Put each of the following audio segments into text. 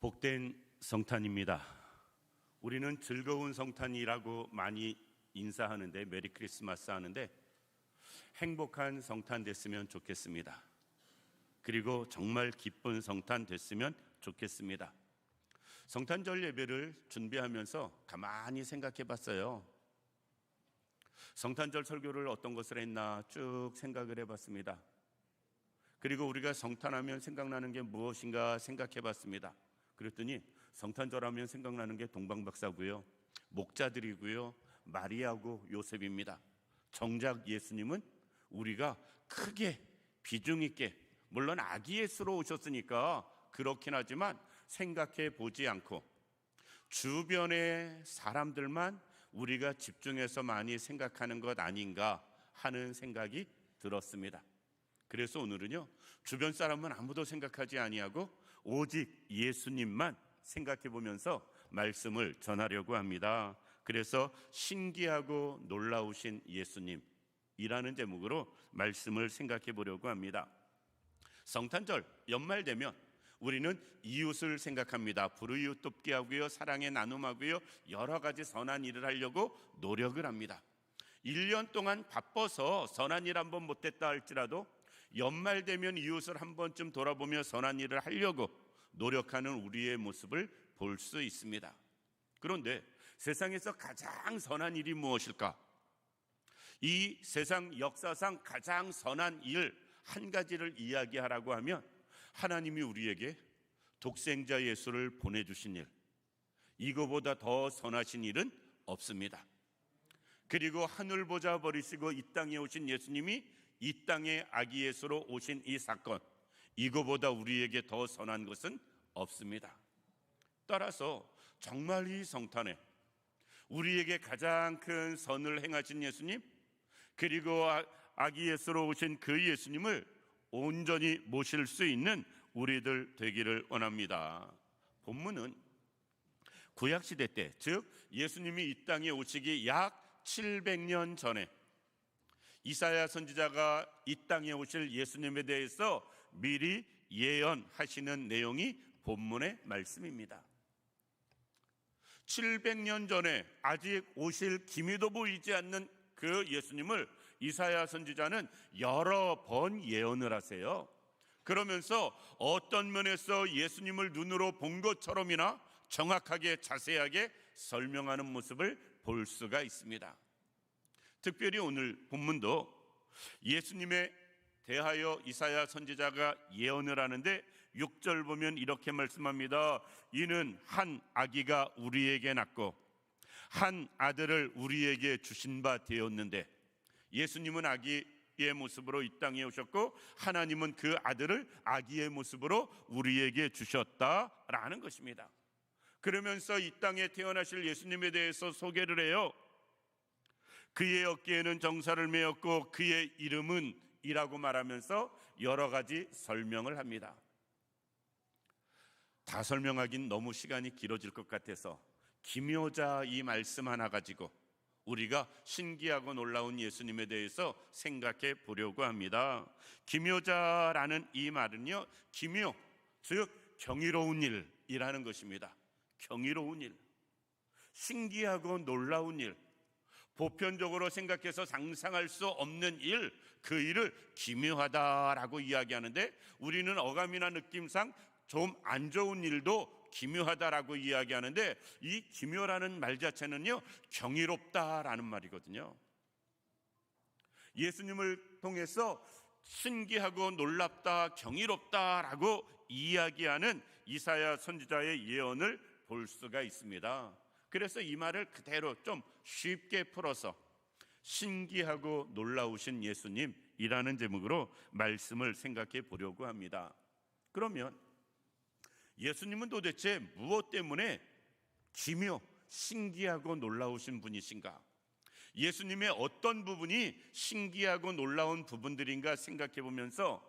복된 성탄입니다. 우리는 즐거운 성탄이라고 많이 인사하는데, 메리 크리스마스 하는데 행복한 성탄 됐으면 좋겠습니다. 그리고 정말 기쁜 성탄 됐으면 좋겠습니다. 성탄절 예배를 준비하면서 가만히 생각해 봤어요. 성탄절 설교를 어떤 것을 했나 쭉 생각을 해봤습니다. 그리고 우리가 성탄하면 생각나는 게 무엇인가 생각해 봤습니다. 그랬더니 성탄절 하면 생각나는 게 동방박사고요, 목자들이고요, 마리아고 요셉입니다. 정작 예수님은 우리가 크게 비중 있게, 물론 아기 예수로 오셨으니까 그렇긴 하지만 생각해 보지 않고 주변의 사람들만 우리가 집중해서 많이 생각하는 것 아닌가 하는 생각이 들었습니다. 그래서 오늘은요, 주변 사람은 아무도 생각하지 아니하고 오직 예수님만 생각해 보면서 말씀을 전하려고 합니다. 그래서 신기하고 놀라우신 예수님이라는 제목으로 말씀을 생각해 보려고 합니다. 성탄절 연말 되면 우리는 이웃을 생각합니다. 불이웃 돕기 하고요, 사랑의 나눔하고요, 여러 가지 선한 일을 하려고 노력을 합니다. 1년 동안 바빠서 선한 일 한번 못했다 할지라도 연말 되면 이웃을 한 번쯤 돌아보며 선한 일을 하려고 노력하는 우리의 모습을 볼 수 있습니다. 그런데 세상에서 가장 선한 일이 무엇일까? 이 세상 역사상 가장 선한 일 한 가지를 이야기하라고 하면 하나님이 우리에게 독생자 예수를 보내주신 일, 이거보다 더 선하신 일은 없습니다. 그리고 하늘 보좌 버리시고 이 땅에 오신 예수님이 이 땅에 아기 예수로 오신 이 사건, 이거보다 우리에게 더 선한 것은 없습니다. 따라서 정말 이 성탄에 우리에게 가장 큰 선을 행하신 예수님, 그리고 아기 예수로 오신 그 예수님을 온전히 모실 수 있는 우리들 되기를 원합니다. 본문은 구약시대 때, 즉 예수님이 이 땅에 오시기 약 700년 전에 이사야 선지자가 이 땅에 오실 예수님에 대해서 미리 예언하시는 내용이 본문의 말씀입니다. 700년 전에 아직 오실 기미도 보이지 않는 그 예수님을 이사야 선지자는 여러 번 예언을 하세요. 그러면서 어떤 면에서 예수님을 눈으로 본 것처럼이나 정확하게 자세하게 설명하는 모습을 볼 수가 있습니다. 특별히 오늘 본문도 예수님에 대하여 이사야 선지자가 예언을 하는데 6절 보면 이렇게 말씀합니다. 이는 한 아기가 우리에게 낳고 한 아들을 우리에게 주신 바 되었는데, 예수님은 아기의 모습으로 이 땅에 오셨고 하나님은 그 아들을 아기의 모습으로 우리에게 주셨다라는 것입니다. 그러면서 이 땅에 태어나실 예수님에 대해서 소개를 해요. 그의 어깨에는 정사를 메었고 그의 이름은 이라고 말하면서 여러 가지 설명을 합니다. 다 설명하긴 너무 시간이 길어질 것 같아서 기묘자 이 말씀 하나 가지고 우리가 신기하고 놀라운 예수님에 대해서 생각해 보려고 합니다. 기묘자라는 이 말은요, 기묘, 즉 경이로운 일이라는 것입니다. 경이로운 일, 신기하고 놀라운 일, 보편적으로 생각해서 상상할 수 없는 일, 그 일을 기묘하다라고 이야기하는데, 우리는 어감이나 느낌상 좀 안 좋은 일도 기묘하다라고 이야기하는데, 이 기묘라는 말 자체는요, 경이롭다라는 말이거든요. 예수님을 통해서 신기하고 놀랍다, 경이롭다라고 이야기하는 이사야 선지자의 예언을 볼 수가 있습니다. 그래서 이 말을 그대로 좀 쉽게 풀어서 신기하고 놀라우신 예수님이라는 제목으로 말씀을 생각해 보려고 합니다. 그러면 예수님은 도대체 무엇 때문에 기묘, 신기하고 놀라우신 분이신가? 예수님의 어떤 부분이 신기하고 놀라운 부분들인가 생각해 보면서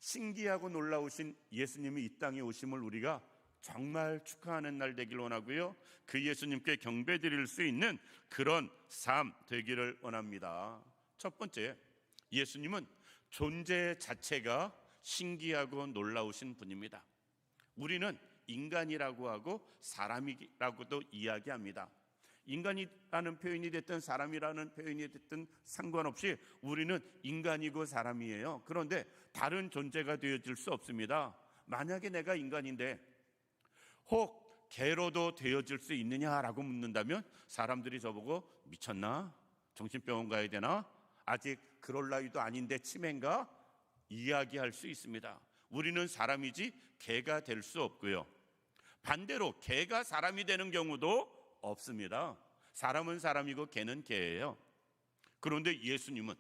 신기하고 놀라우신 예수님이 이 땅에 오심을 우리가 정말 축하하는 날 되길 원하고요, 그 예수님께 경배 드릴 수 있는 그런 삶 되기를 원합니다. 첫 번째, 예수님은 존재 자체가 신기하고 놀라우신 분입니다. 우리는 인간이라고 하고 사람이라고도 이야기합니다. 인간이라는 표현이 됐든 사람이라는 표현이 됐든 상관없이 우리는 인간이고 사람이에요. 그런데 다른 존재가 되어질 수 없습니다. 만약에 내가 인간인데 혹 개로도 되어질 수 있느냐라고 묻는다면 사람들이 저보고 미쳤나? 정신병원 가야 되나? 아직 그럴 나이도 아닌데 치매인가? 이야기할 수 있습니다. 우리는 사람이지 개가 될 수 없고요. 반대로 개가 사람이 되는 경우도 없습니다. 사람은 사람이고 개는 개예요. 그런데 예수님은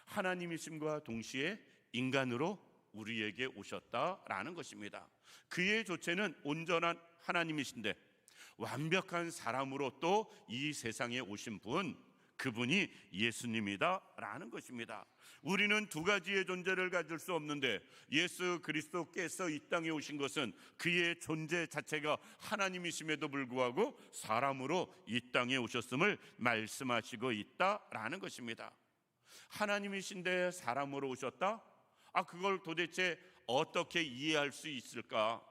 하나님이심과 동시에 인간으로 우리에게 오셨다라는 것입니다. 그의 조체는 온전한 하나님이신데 완벽한 사람으로 또 이 세상에 오신 분, 그분이 예수님이다라는 것입니다. 우리는 두 가지의 존재를 가질 수 없는데 예수 그리스도께서 이 땅에 오신 것은 그의 존재 자체가 하나님이심에도 불구하고 사람으로 이 땅에 오셨음을 말씀하시고 있다라는 것입니다. 하나님이신데 사람으로 오셨다? 그걸 도대체 어떻게 이해할 수 있을까?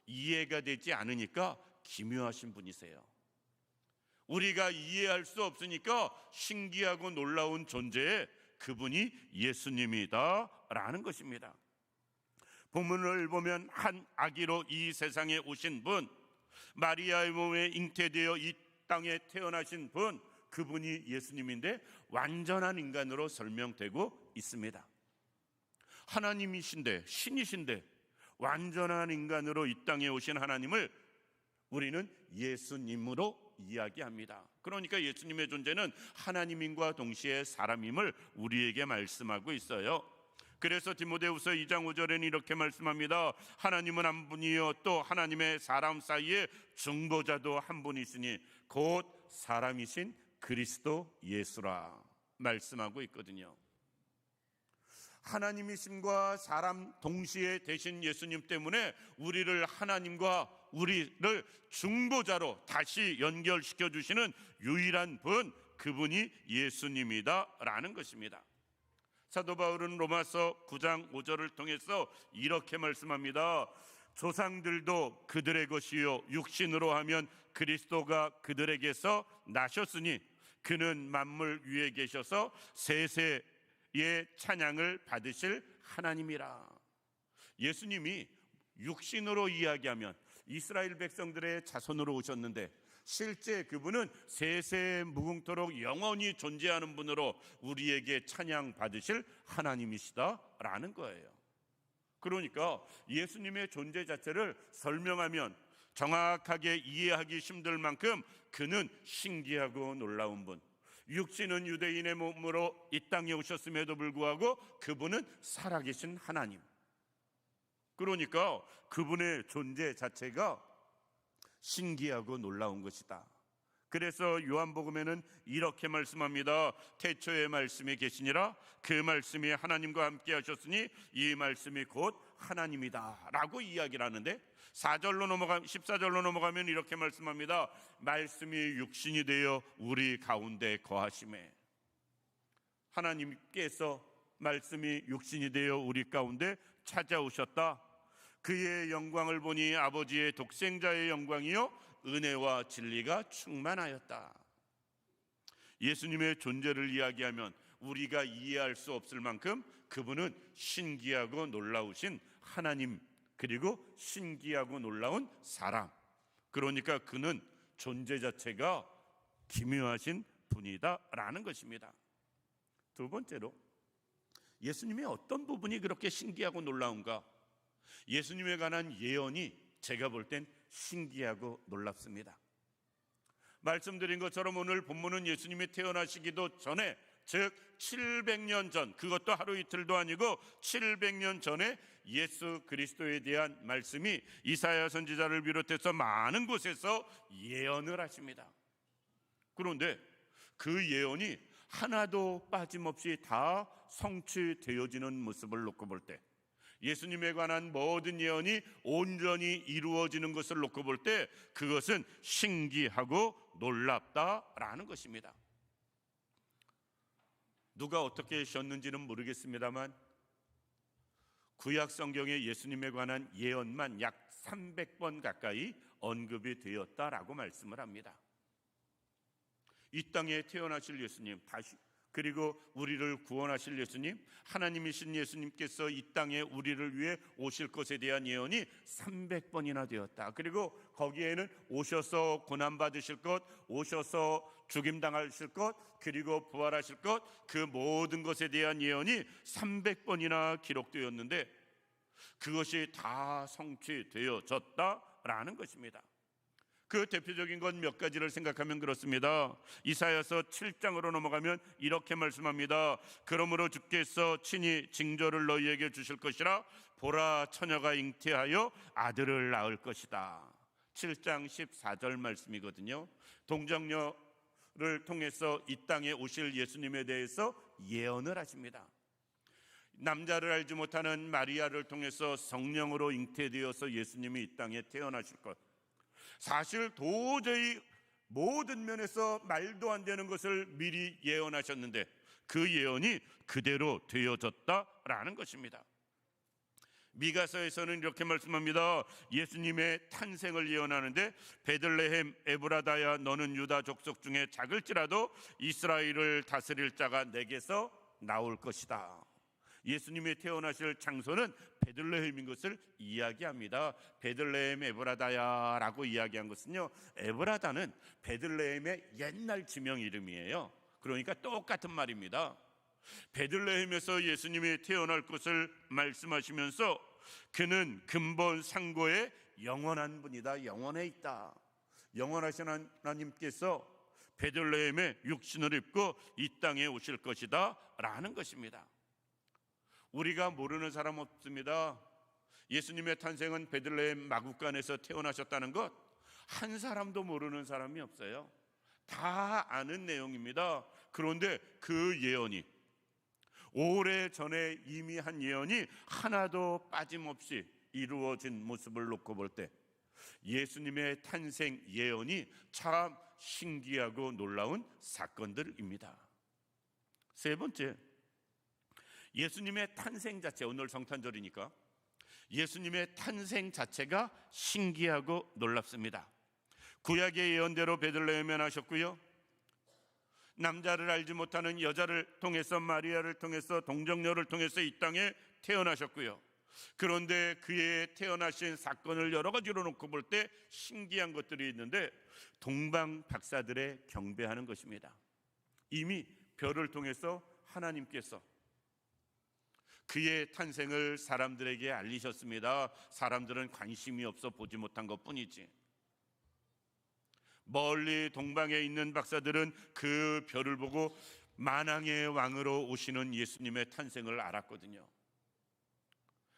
이해가 되지 않으니까 기묘하신 분이세요. 우리가 이해할 수 없으니까 신기하고 놀라운 존재의 그분이 예수님이다라는 것입니다. 본문을 보면 한 아기로 이 세상에 오신 분, 마리아의 몸에 잉태되어 이 땅에 태어나신 분, 그분이 예수님인데 완전한 인간으로 설명되고 있습니다. 하나님이신데, 신이신데 완전한 인간으로 이 땅에 오신 하나님을 우리는 예수님으로 이야기합니다. 그러니까 예수님의 존재는 하나님임과 동시에 사람임을 우리에게 말씀하고 있어요. 그래서 디모데후서 2장 5절에는 이렇게 말씀합니다. 하나님은 한 분이요 또 하나님의 사람 사이에 중보자도 한 분이시니 곧 사람이신 그리스도 예수라 말씀하고 있거든요. 하나님이심과 사람 동시에 되신 예수님 때문에 우리를 하나님과 우리를 중보자로 다시 연결시켜 주시는 유일한 분, 그분이 예수님이다라는 것입니다. 사도 바울은 로마서 9장 5절을 통해서 이렇게 말씀합니다. 조상들도 그들의 것이요 육신으로 하면 그리스도가 그들에게서 나셨으니 그는 만물 위에 계셔서 세세의 찬양을 받으실 하나님이라. 예수님이 육신으로 이야기하면 이스라엘 백성들의 자손으로 오셨는데 실제 그분은 세세 무궁토록 영원히 존재하는 분으로 우리에게 찬양 받으실 하나님이시다라는 거예요. 그러니까 예수님의 존재 자체를 설명하면 정확하게 이해하기 힘들 만큼 그는 신기하고 놀라운 분, 육신은 유대인의 몸으로 이 땅에 오셨음에도 불구하고 그분은 살아계신 하나님. 그러니까 그분의 존재 자체가 신기하고 놀라운 것이다. 그래서 요한복음에는 이렇게 말씀합니다. 태초에 말씀이 계시니라 그 말씀이 하나님과 함께 하셨으니 이 말씀이 곧 하나님이다 라고 이야기를 하는데 14절로 넘어가면 이렇게 말씀합니다. 말씀이 육신이 되어 우리 가운데 거하심에. 하나님께서 말씀이 육신이 되어 우리 가운데 찾아오셨다. 그의 영광을 보니 아버지의 독생자의 영광이요 은혜와 진리가 충만하였다. 예수님의 존재를 이야기하면 우리가 이해할 수 없을 만큼 그분은 신기하고 놀라우신 하나님, 그리고 신기하고 놀라운 사람. 그러니까 그는 존재 자체가 기묘하신 분이다라는 것입니다. 두 번째로 예수님의 어떤 부분이 그렇게 신기하고 놀라운가? 예수님에 관한 예언이 제가 볼 땐 신기하고 놀랍습니다. 말씀드린 것처럼 오늘 본문은 예수님이 태어나시기도 전에, 즉 700년 전, 그것도 하루 이틀도 아니고 700년 전에 예수 그리스도에 대한 말씀이 이사야 선지자를 비롯해서 많은 곳에서 예언을 하십니다. 그런데 그 예언이 하나도 빠짐없이 다 성취되어지는 모습을 놓고 볼 때, 예수님에 관한 모든 예언이 온전히 이루어지는 것을 놓고 볼 때 그것은 신기하고 놀랍다라는 것입니다. 누가 어떻게 하셨는지는 모르겠습니다만 구약 성경에 예수님에 관한 예언만 약 300번 가까이 언급이 되었다라고 말씀을 합니다. 이 땅에 태어나실 예수님, 그리고 우리를 구원하실 예수님, 하나님이신 예수님께서 이 땅에 우리를 위해 오실 것에 대한 예언이 300번이나 되었다. 그리고 거기에는 오셔서 고난받으실 것, 오셔서 죽임당하실 것, 그리고 부활하실 것, 그 모든 것에 대한 예언이 300번이나 기록되었는데 그것이 다 성취되어졌다라는 것입니다. 그 대표적인 건 몇 가지를 생각하면 그렇습니다. 이사야서 7장으로 넘어가면 이렇게 말씀합니다. 그러므로 주께서 친히 징조를 너희에게 주실 것이라. 보라, 처녀가 잉태하여 아들을 낳을 것이다. 7장 14절 말씀이거든요. 동정녀를 통해서 이 땅에 오실 예수님에 대해서 예언을 하십니다. 남자를 알지 못하는 마리아를 통해서 성령으로 잉태되어서 예수님이 이 땅에 태어나실 것, 사실 도저히 모든 면에서 말도 안 되는 것을 미리 예언하셨는데 그 예언이 그대로 되어졌다라는 것입니다. 미가서에서는 이렇게 말씀합니다. 예수님의 탄생을 예언하는데 베들레헴 에브라다야, 너는 유다 족속 중에 작을지라도 이스라엘을 다스릴 자가 내게서 나올 것이다. 예수님이 태어나실 장소는 베들레헴인 것을 이야기합니다. 베들레헴 에브라다야라고 이야기한 것은요, 에브라다는 베들레헴의 옛날 지명 이름이에요. 그러니까 똑같은 말입니다. 베들레헴에서 예수님이 태어날 것을 말씀하시면서 그는 근본 상고의 영원한 분이다, 영원에 있다. 영원하신 하나님께서 베들레헴에 육신을 입고 이 땅에 오실 것이다 라는 것입니다. 우리가 모르는 사람 없습니다. 예수님의 탄생은 베들레헴 마구간에서 태어나셨다는 것 한 사람도 모르는 사람이 없어요. 다 아는 내용입니다. 그런데 그 예언이 오래전에 이미 한 예언이 하나도 빠짐없이 이루어진 모습을 놓고 볼 때 예수님의 탄생 예언이 참 신기하고 놀라운 사건들입니다. 세 번째, 예수님의 탄생 자체, 오늘 성탄절이니까 예수님의 탄생 자체가 신기하고 놀랍습니다. 구약의 예언대로 베들레헴에 나셨고요, 남자를 알지 못하는 여자를 통해서, 마리아를 통해서, 동정녀를 통해서 이 땅에 태어나셨고요. 그런데 그의 태어나신 사건을 여러 가지로 놓고 볼 때 신기한 것들이 있는데 동방 박사들의 경배하는 것입니다. 이미 별을 통해서 하나님께서 그의 탄생을 사람들에게 알리셨습니다. 사람들은 관심이 없어 보지 못한 것뿐이지. 멀리 동방에 있는 박사들은 그 별을 보고 만왕의 왕으로 오시는 예수님의 탄생을 알았거든요.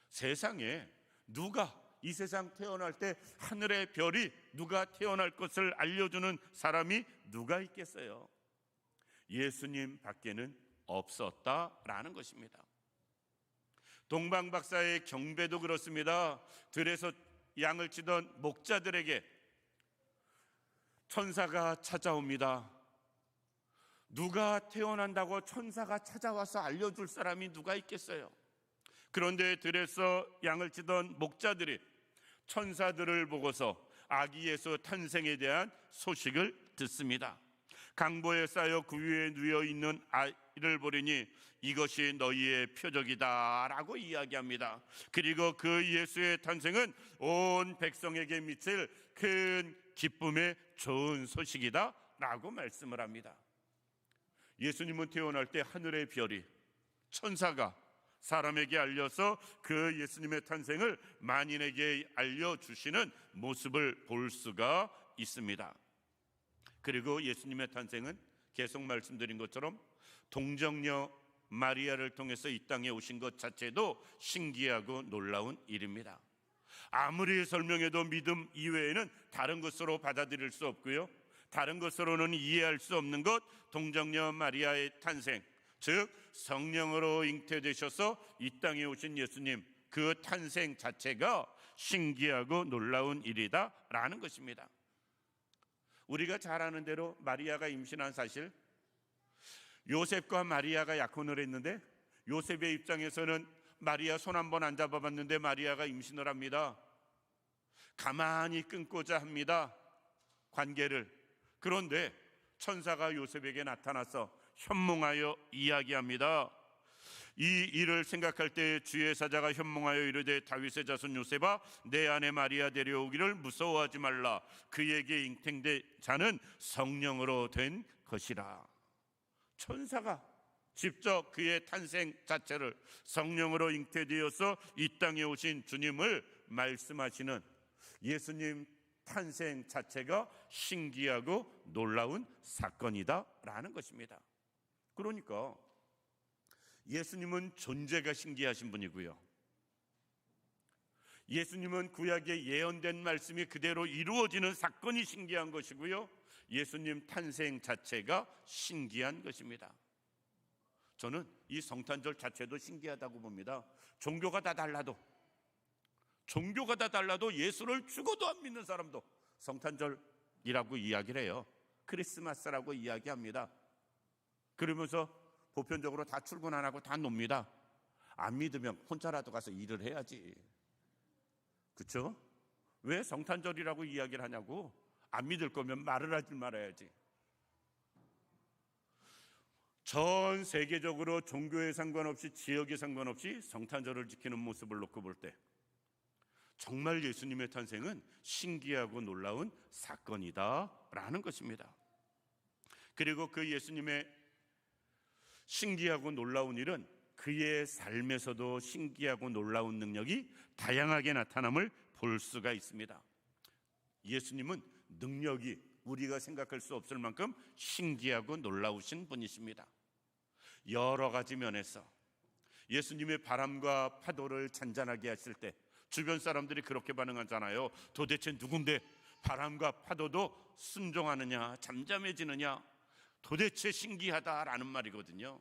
세상에 누가, 이 세상 태어날 때 하늘의 별이 누가 태어날 것을 알려주는 사람이 누가 있겠어요? 예수님 밖에는 없었다라는 것입니다. 동방박사의 경배도 그렇습니다. 들에서 양을 치던 목자들에게 천사가 찾아옵니다. 누가 태어난다고 천사가 찾아와서 알려줄 사람이 누가 있겠어요? 그런데 들에서 양을 치던 목자들이 천사들을 보고서 아기 예수 탄생에 대한 소식을 듣습니다. 강보에 쌓여 그 위에 누워 있는 아이를 보리니 이것이 너희의 표적이다 라고 이야기합니다. 그리고 그 예수의 탄생은 온 백성에게 미칠 큰 기쁨의 좋은 소식이다 라고 말씀을 합니다. 예수님은 태어날 때 하늘의 별이, 천사가 사람에게 알려서 그 예수님의 탄생을 만인에게 알려주시는 모습을 볼 수가 있습니다. 그리고 예수님의 탄생은 계속 말씀드린 것처럼 동정녀 마리아를 통해서 이 땅에 오신 것 자체도 신기하고 놀라운 일입니다. 아무리 설명해도 믿음 이외에는 다른 것으로 받아들일 수 없고요, 다른 것으로는 이해할 수 없는 것, 동정녀 마리아의 탄생, 즉 성령으로 잉태되셔서 이 땅에 오신 예수님, 그 탄생 자체가 신기하고 놀라운 일이다 라는 것입니다. 우리가 잘 아는 대로 마리아가 임신한 사실, 요셉과 마리아가 약혼을 했는데 요셉의 입장에서는 마리아 손 한번 안 잡아봤는데 마리아가 임신을 합니다. 가만히 끊고자 합니다, 관계를. 그런데 천사가 요셉에게 나타나서 현몽하여 이야기합니다. 이 일을 생각할 때 주의 사자가 현몽하여 이르되 다윗의 자손 요셉아, 내 아내 마리아 데려오기를 무서워하지 말라. 그에게 잉태된 자는 성령으로 된 것이라. 천사가 직접 그의 탄생 자체를, 성령으로 잉태되어서 이 땅에 오신 주님을 말씀하시는 예수님 탄생 자체가 신기하고 놀라운 사건이다라는 것입니다. 그러니까 예수님은 존재가 신기하신 분이고요, 예수님은 구약에 예언된 말씀이 그대로 이루어지는 사건이 신기한 것이고요, 예수님 탄생 자체가 신기한 것입니다. 저는 이 성탄절 자체도 신기하다고 봅니다. 종교가 다 달라도 예수를 죽어도 안 믿는 사람도 성탄절이라고 이야기를 해요. 크리스마스라고 이야기합니다. 그러면서 보편적으로 다 출근 안 하고 다 놉니다. 안 믿으면 혼자라도 가서 일을 해야지. 그렇죠? 왜 성탄절이라고 이야기를 하냐고. 안 믿을 거면 말을 하지 말아야지. 전 세계적으로 종교에 상관없이, 지역에 상관없이 성탄절을 지키는 모습을 놓고 볼 때 정말 예수님의 탄생은 신기하고 놀라운 사건이다라는 것입니다. 그리고 그 예수님의 신기하고 놀라운 일은 그의 삶에서도 신기하고 놀라운 능력이 다양하게 나타남을 볼 수가 있습니다. 예수님은 능력이 우리가 생각할 수 없을 만큼 신기하고 놀라우신 분이십니다. 여러 가지 면에서 예수님의 바람과 파도를 잔잔하게 하실 때 주변 사람들이 그렇게 반응하잖아요. 도대체 누군데 바람과 파도도 순종하느냐, 잠잠해지느냐, 도대체 신기하다라는 말이거든요.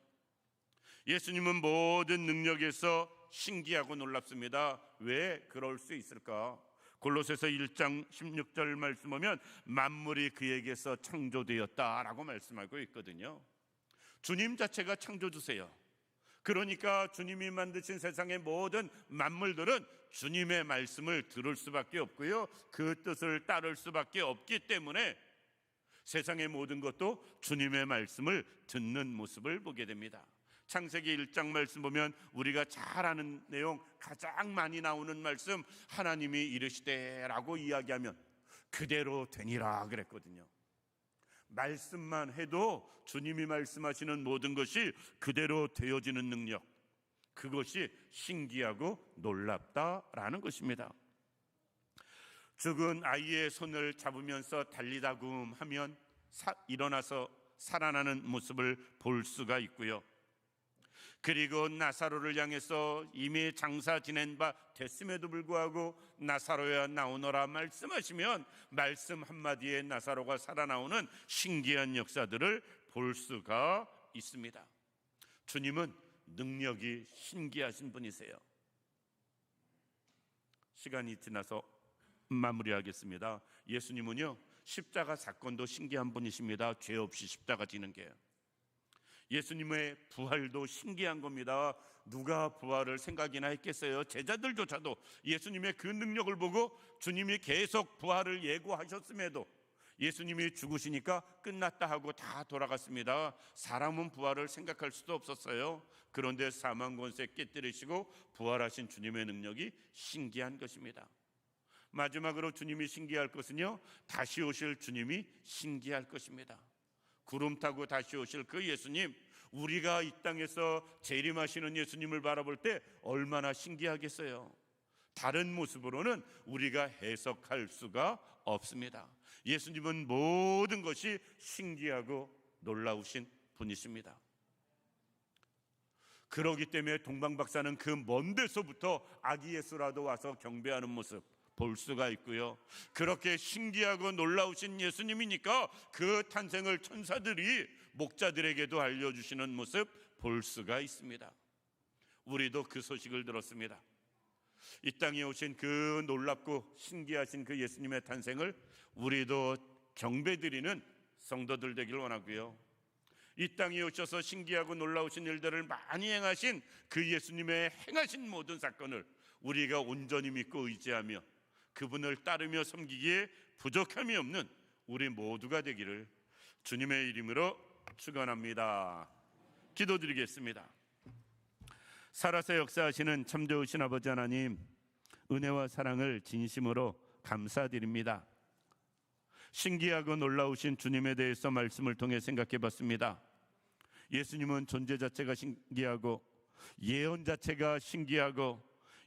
예수님은 모든 능력에서 신기하고 놀랍습니다. 왜 그럴 수 있을까? 골로새서 1장 16절 말씀 보면 만물이 그에게서 창조되었다라고 말씀하고 있거든요. 주님 자체가 창조주세요. 그러니까 주님이 만드신 세상의 모든 만물들은 주님의 말씀을 들을 수밖에 없고요, 그 뜻을 따를 수밖에 없기 때문에 세상의 모든 것도 주님의 말씀을 듣는 모습을 보게 됩니다. 창세기 1장 말씀 보면 우리가 잘 아는 내용, 가장 많이 나오는 말씀, 하나님이 이르시되라고 이야기하면 그대로 되니라 그랬거든요. 말씀만 해도 주님이 말씀하시는 모든 것이 그대로 되어지는 능력, 그것이 신기하고 놀랍다라는 것입니다. 죽은 아이의 손을 잡으면서 달리다굼 하면 일어나서 살아나는 모습을 볼 수가 있고요. 그리고 나사로를 향해서 이미 장사 지낸 바 됐음에도 불구하고 나사로야 나오너라 말씀하시면 말씀 한마디에 나사로가 살아나오는 신기한 역사들을 볼 수가 있습니다. 주님은 능력이 신기하신 분이세요. 시간이 지나서 마무리하겠습니다. 예수님은요, 십자가 사건도 신기한 분이십니다. 죄 없이 십자가 지는 게요. 예수님의 부활도 신기한 겁니다. 누가 부활을 생각이나 했겠어요? 제자들조차도 예수님의 그 능력을 보고 주님이 계속 부활을 예고하셨음에도 예수님이 죽으시니까 끝났다 하고 다 돌아갔습니다. 사람은 부활을 생각할 수도 없었어요. 그런데 사망 권세 깨뜨리시고 부활하신 주님의 능력이 신기한 것입니다. 마지막으로 주님이 신기할 것은요, 다시 오실 주님이 신기할 것입니다. 구름 타고 다시 오실 그 예수님, 우리가 이 땅에서 재림하시는 예수님을 바라볼 때 얼마나 신기하겠어요. 다른 모습으로는 우리가 해석할 수가 없습니다. 예수님은 모든 것이 신기하고 놀라우신 분이십니다. 그러기 때문에 동방박사는 그 먼 데서부터 아기 예수라도 와서 경배하는 모습 볼 수가 있고요. 그렇게 신기하고 놀라우신 예수님이니까 그 탄생을 천사들이 목자들에게도 알려주시는 모습 볼 수가 있습니다. 우리도 그 소식을 들었습니다. 이 땅에 오신 그 놀랍고 신기하신 그 예수님의 탄생을 우리도 경배드리는 성도들 되길 원하고요. 이 땅에 오셔서 신기하고 놀라우신 일들을 많이 행하신 그 예수님의 행하신 모든 사건을 우리가 온전히 믿고 의지하며 그분을 따르며 섬기기에 부족함이 없는 우리 모두가 되기를 주님의 이름으로 축원합니다. 기도드리겠습니다. 살아서 역사하시는 참 좋으신 아버지 하나님, 은혜와 사랑을 진심으로 감사드립니다. 신기하고 놀라우신 주님에 대해서 말씀을 통해 생각해 봤습니다. 예수님은 존재 자체가 신기하고 예언 자체가 신기하고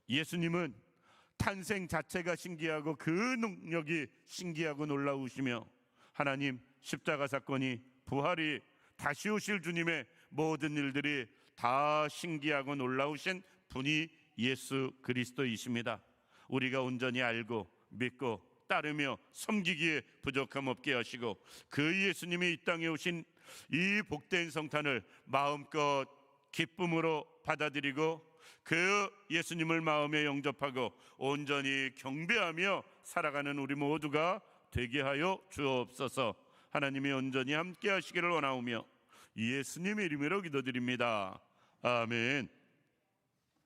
예수님은 탄생 자체가 신기하고 그 능력이 신기하고 놀라우시며 하나님 십자가 사건이 부활이 다시 오실 주님의 모든 일들이 다 신기하고 놀라우신 분이 예수 그리스도이십니다. 우리가 온전히 알고 믿고 따르며 섬기기에 부족함 없게 하시고 그 예수님이 이 땅에 오신 이 복된 성탄을 마음껏 기쁨으로 받아들이고 그 예수님을 마음에 영접하고 온전히 경배하며 살아가는 우리 모두가 되게 하여 주옵소서. 하나님이 온전히 함께 하시기를 원하오며 예수님의 이름으로 기도드립니다. 아멘.